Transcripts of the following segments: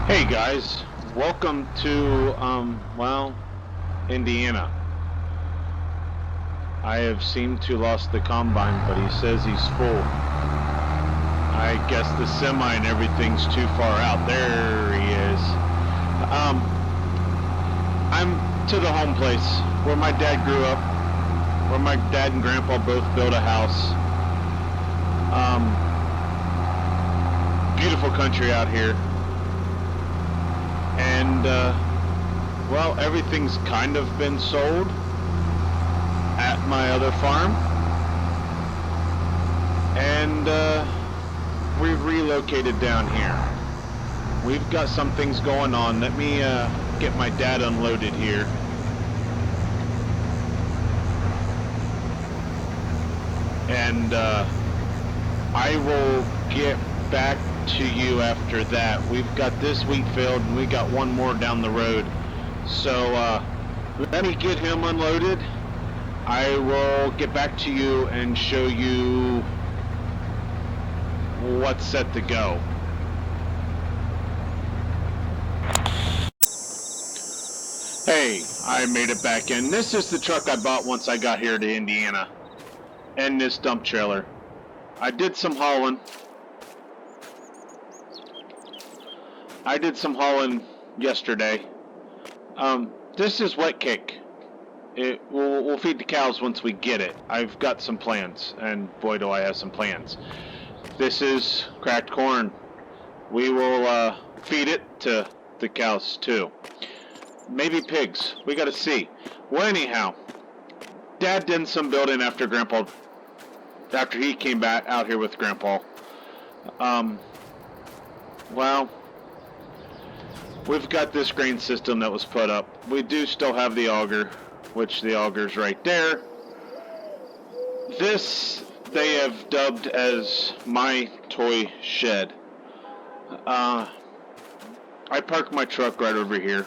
Hey guys, welcome to, Indiana. I have seemed to lost the combine, but he says he's full. I guess the semi and everything's too far out. There he is. Um, I'm to the home place where my dad grew up, where my dad and grandpa both built a house. Beautiful country out here. And, everything's kind of been sold at my other farm. And, we've relocated down here. We've got some things going on. Let me, get my dad unloaded here. And, I will get back to you after that. We've got this wheat field and we got one more down the road. So let me get him unloaded. I will get back to you and show you what's set to go. Hey, I made it back in. This is the truck I bought once I got here to Indiana. And this dump trailer. I did some hauling. Yesterday. This is wet cake. We'll feed the cows once we get it. I've got some plans, and boy do I have some plans. This is cracked corn. We will feed it to the cows too. Maybe pigs. We gotta see. Well, anyhow, Dad did some building after he came back out here with Grandpa. We've got this grain system that was put up. We do still have the auger, which the auger's right there. This they have dubbed as my toy shed. I parked my truck right over here.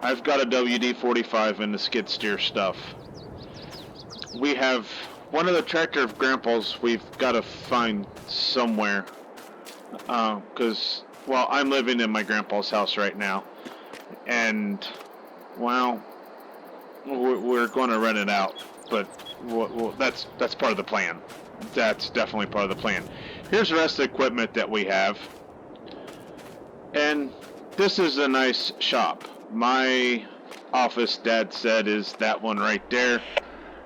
I've got a WD-45 and the skid steer stuff. We have one of the tractor of Grandpa's we've got to find somewhere. Because I'm living in my grandpa's house right now, and we're going to rent it out. But that's part of the plan. That's definitely part of the plan. Here's the rest of the equipment that we have, and this is a nice shop. My office, Dad said, is that one right there.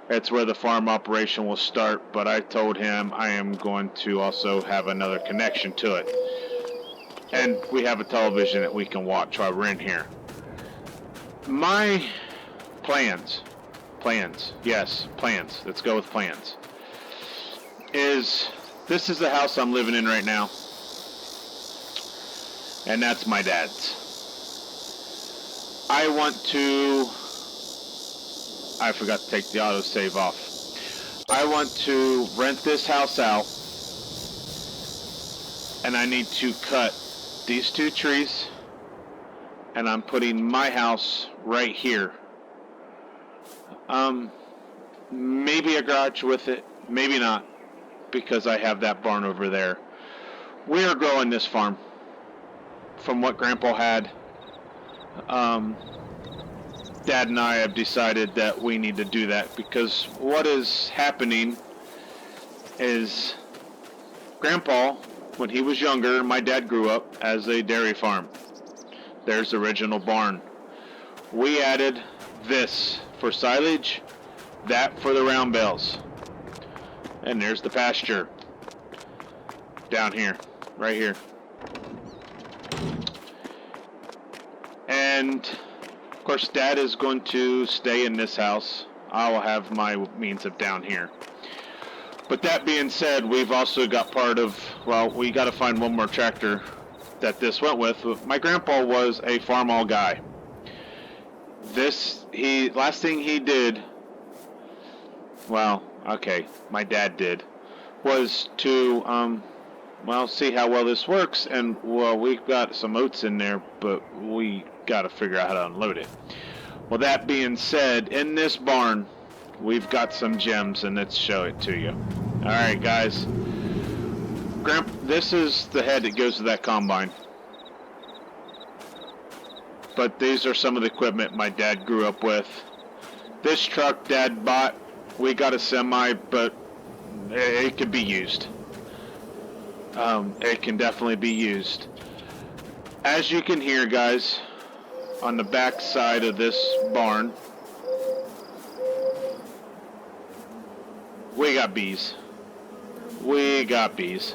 That's where the farm operation will start. But I told him I am going to also have another connection to it. And we have a television that we can watch while we're in here. My plans, yes, plans, let's go with plans, this is the house I'm living in right now. And that's my dad's. I forgot to take the autosave off. I want to rent this house out. And I need to cut these two trees, and I'm putting my house right here. Maybe a garage with it, maybe not, because I have that barn over there. We are growing this farm from what Grandpa had. Dad and I have decided that we need to do that because what is happening is Grandpa, when he was younger, my dad grew up as a dairy farm. There's the original barn. We added this for silage, that for the round bales. And there's the pasture. Down here, right here. And, of course, Dad is going to stay in this house. I will have my means of down here. But that being said, we've also got we got to find one more tractor that this went with. My grandpa was a farm-all guy. Last thing he did, my dad did, was to, see how well this works. And, we've got some oats in there, but we got to figure out how to unload it. Well, that being said, in this barn, we've got some gems, and let's show it to you. All right, guys. This is the head that goes to that combine. but these are some of the equipment my dad grew up with. This truck Dad bought, we got a semi, but it could be used. It can definitely be used. As you can hear, guys, on the back side of this barn, we got bees. We got bees.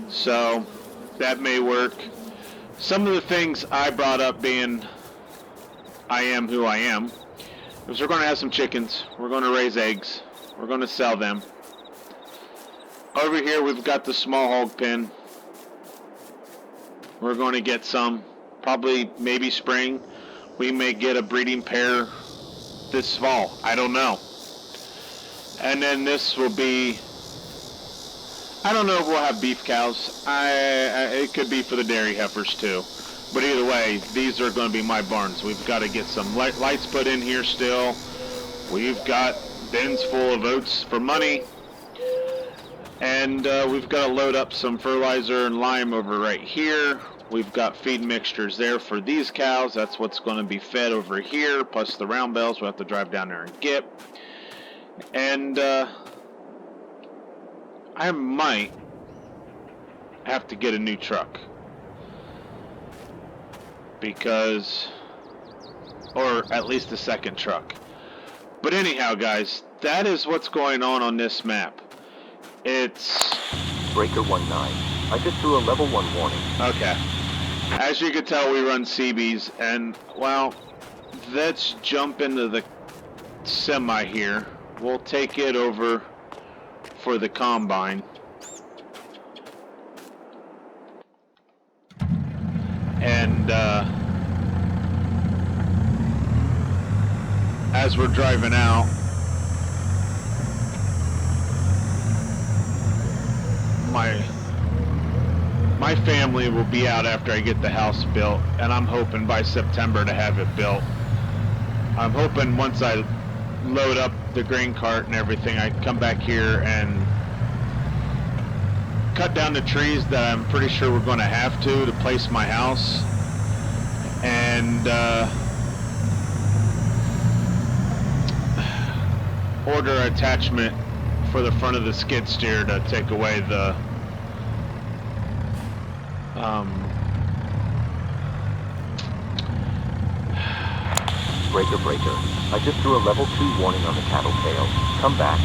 So that may work. Some of the things I brought up being I am who I am is we're going to have some chickens. We're going to raise eggs. We're going to sell them. Over here we've got the small hog pen. We're going to get some, probably maybe spring. We may get a breeding pair this fall. I don't know. And then this will be, I don't know if we'll have beef cows. It could be for the dairy heifers too. But either way, these are going to be my barns. We've got to get some lights put in here still. We've got bins full of oats for money. And we've got to load up some fertilizer and lime over right here. We've got feed mixtures there for these cows. That's what's going to be fed over here, plus the round bales we'll have to drive down there and get. And I might have to get a new truck. Because, or at least a second truck. But anyhow, guys, that is what's going on this map. It's Breaker 19. I just threw a level 1 warning. Okay. As you can tell, we run CBs, and, well, let's jump into the semi here. We'll take it over for the combine. And, as we're driving out, my family will be out after I get the house built, and I'm hoping by September to have it built. I'm hoping once I load up the grain cart and everything, I come back here and cut down the trees that I'm pretty sure we're going to have to place my house, and order an attachment for the front of the skid steer to take away the Breaker. I just threw a level 2 warning on the cattle tail. Come back.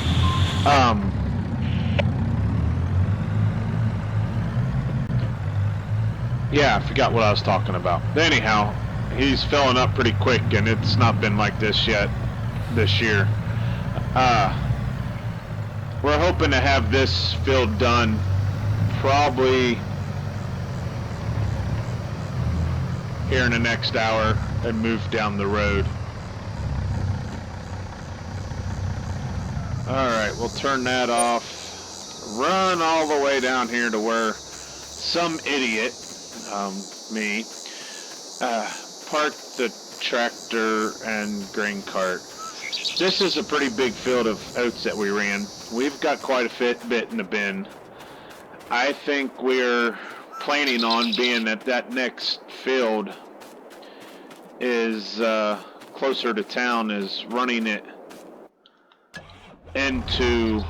Yeah, I forgot what I was talking about. Anyhow, he's filling up pretty quick, and it's not been like this yet this year. We're hoping to have this field done probably here in the next hour and move down the road. Alright, we'll turn that off. Run all the way down here to where some idiot, me, parked the tractor and grain cart. This is a pretty big field of oats that we ran. We've got quite a bit in the bin. I think we're planning on being that next field is closer to town, is running it into the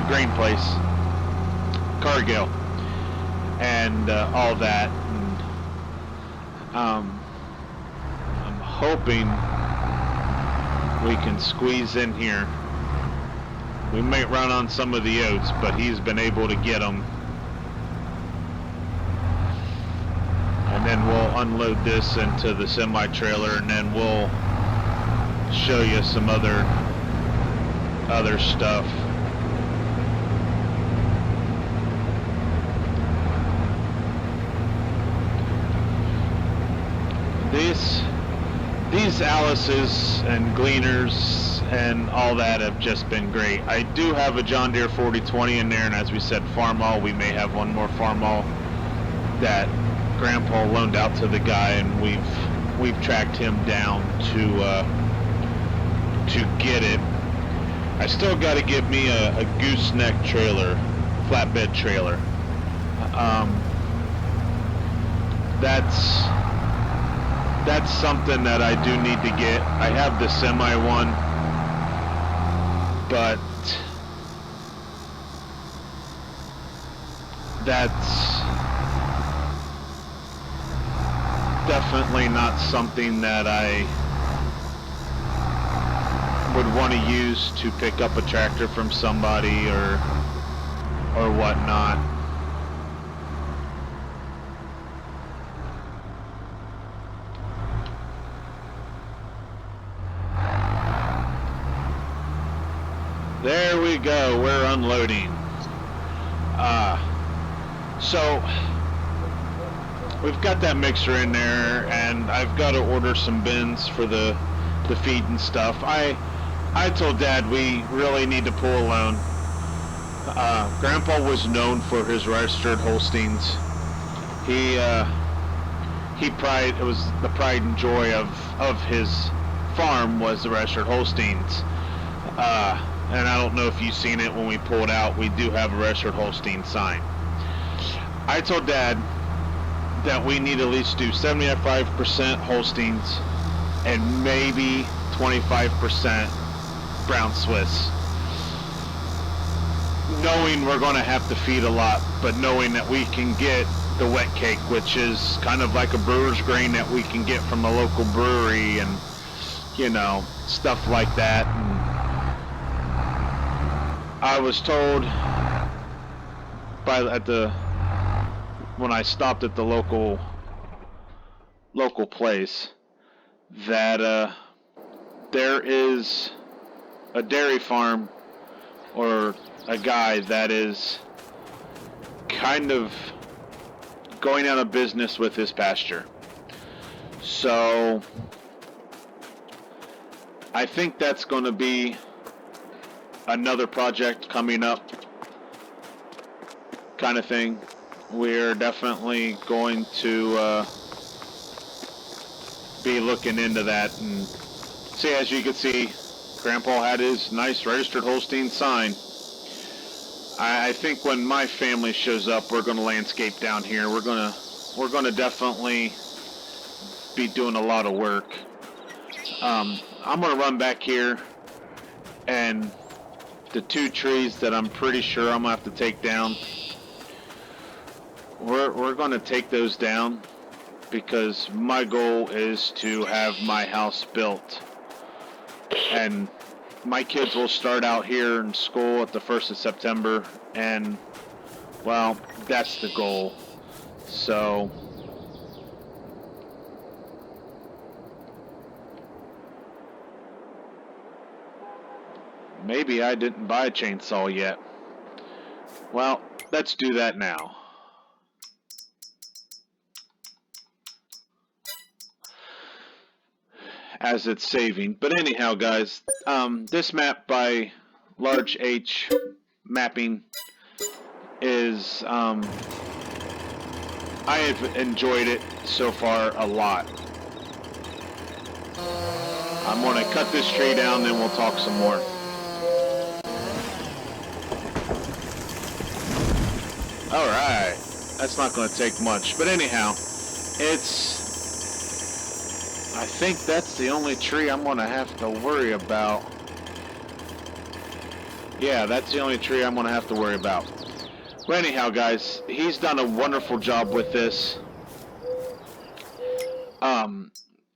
grain place, Cargill, and all that. And, I'm hoping we can squeeze in here. We might run on some of the oats, but he's been able to get them. And then we'll unload this into the semi-trailer, and then we'll show you some other stuff. These Alice's and Gleaners and all that have just been great. I do have a John Deere 4020 in there, and as we said, Farmall, we may have one more Farmall that Grandpa loaned out to the guy, and we've tracked him down to get it. I still got to get me a gooseneck trailer flatbed trailer. That's something that I do need to get. I have the semi one, but that's definitely not something that I would want to use to pick up a tractor from somebody or whatnot. There we go, we're unloading. So we've got that mixer in there, and I've got to order some bins for the feed and stuff. I told Dad we really need to pull a loan. Grandpa was known for his registered Holsteins. It was the pride and joy of his farm was the registered Holsteins. And I don't know if you've seen it when we pulled out, we do have a registered Holstein sign. I told Dad that we need to at least do 75% Holsteins and maybe 25% Brown Swiss. Knowing we're going to have to feed a lot, but knowing that we can get the wet cake, which is kind of like a brewer's grain that we can get from a local brewery and, you know, stuff like that. And I was told when I stopped at the local place that there is a dairy farm or a guy that is kind of going out of business with his pasture. So I think that's going to be another project coming up kind of thing. We're definitely going to be looking into that. And see, as you can see, Grandpa had his nice registered Holstein sign. I think when my family shows up, we're going to landscape down here. We're going to definitely be doing a lot of work. I'm going to run back here, and the 2 trees that I'm pretty sure I'm going to have to take down, we're going to take those down because my goal is to have my house built. And my kids will start out here in school at the 1st of September, and, well, that's the goal. So maybe I didn't buy a chainsaw yet. Well, let's do that now. As it's saving. But anyhow, guys, this map by Large H Mapping is, I have enjoyed it so far a lot. I'm going to cut this tree down, then we'll talk some more. Alright, that's not going to take much. But anyhow, I think that's the only tree I'm going to have to worry about. Yeah, that's the only tree I'm going to have to worry about. Well, anyhow, guys, he's done a wonderful job with this.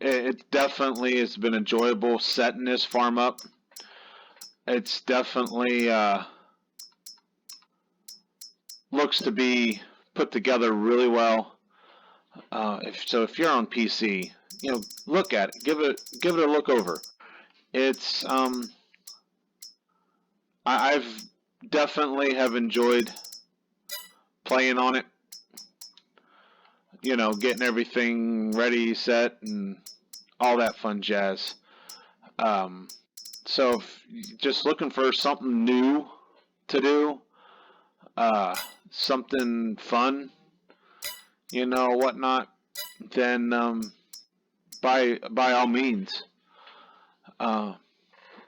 It definitely has been enjoyable setting this farm up. It's definitely looks to be put together really well. If you're on PC, you know, look at it, give it a look over. It's I've definitely have enjoyed playing on it. You know, getting everything ready, set, and all that fun jazz. So if you're just looking for something new to do, something fun, you know, whatnot, then by all means,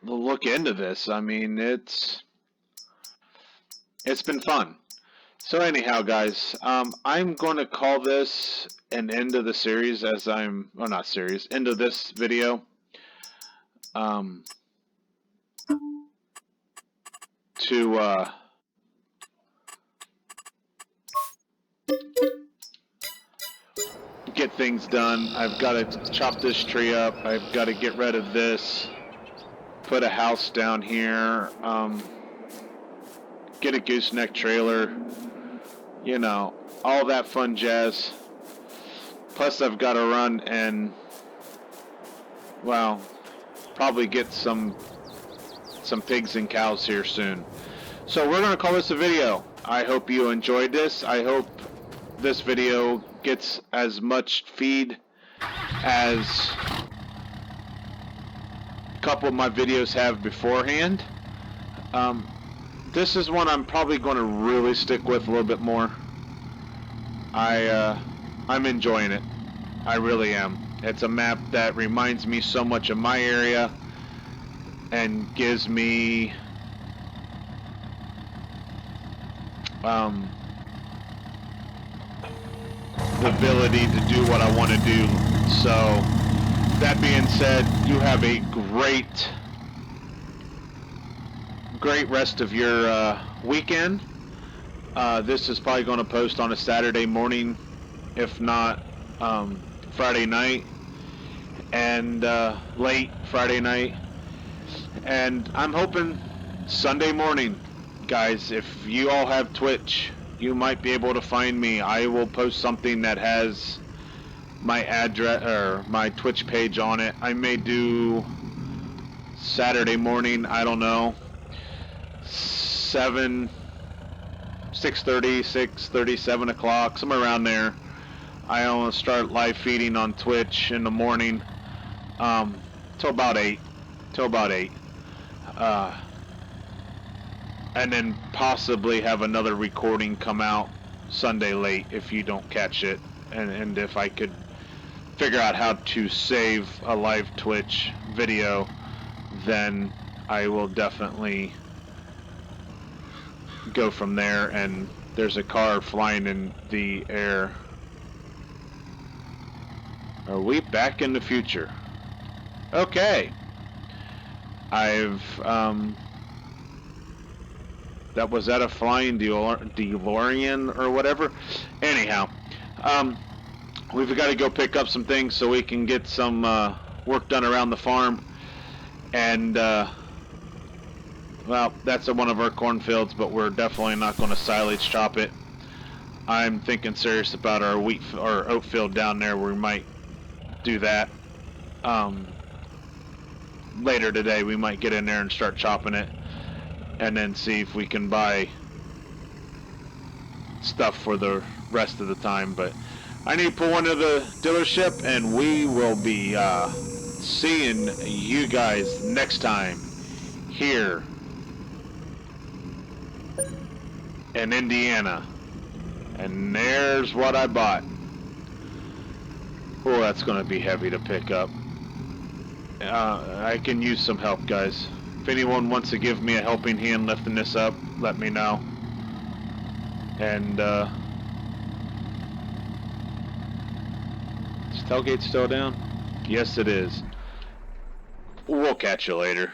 look into this. I mean, it's been fun. So anyhow, guys, I'm going to call this an end of the series as well, not series, end of this video. To get things done. I've got to chop this tree up. I've got to get rid of this. Put a house down here. Get a gooseneck trailer. You know, all that fun jazz. Plus, I've got to run and, well, probably get some pigs and cows here soon. So we're going to call this a video. I hope you enjoyed this. I hope this video gets as much feed as a couple of my videos have beforehand. This is one I'm probably going to really stick with a little bit more. I'm enjoying it. I really am. It's a map that reminds me so much of my area and gives me the ability to do what I want to do. So that being said, you have a great rest of your weekend. This is probably going to post on a Saturday morning, if not Friday night, and late Friday night. And I'm hoping Sunday morning, guys, if you all have Twitch, you might be able to find me. I will post something that has my address or my Twitch page on it. I may do Saturday morning, I don't know, 6:30, 7 o'clock, somewhere around there. I want to start live feeding on Twitch in the morning, till about 8. And then possibly have another recording come out Sunday late if you don't catch it. And if I could figure out how to save a live Twitch video, then I will definitely go from there. And there's a car flying in the air. Are we back in the future? Okay. I've was that a flying DeLorean or whatever? Anyhow, we've got to go pick up some things so we can get some work done around the farm. And well, that's one of our cornfields, but we're definitely not going to silage chop it. I'm thinking serious about our oat field down there. We might do that later today. We might get in there and start chopping it, and then see if we can buy stuff for the rest of the time. But I need to pull into the dealership, and we will be seeing you guys next time here in Indiana. And there's what I bought. Oh, that's going to be heavy to pick up. I can use some help, guys. If anyone wants to give me a helping hand lifting this up, let me know. And is tailgate still down? Yes, it is. We'll catch you later.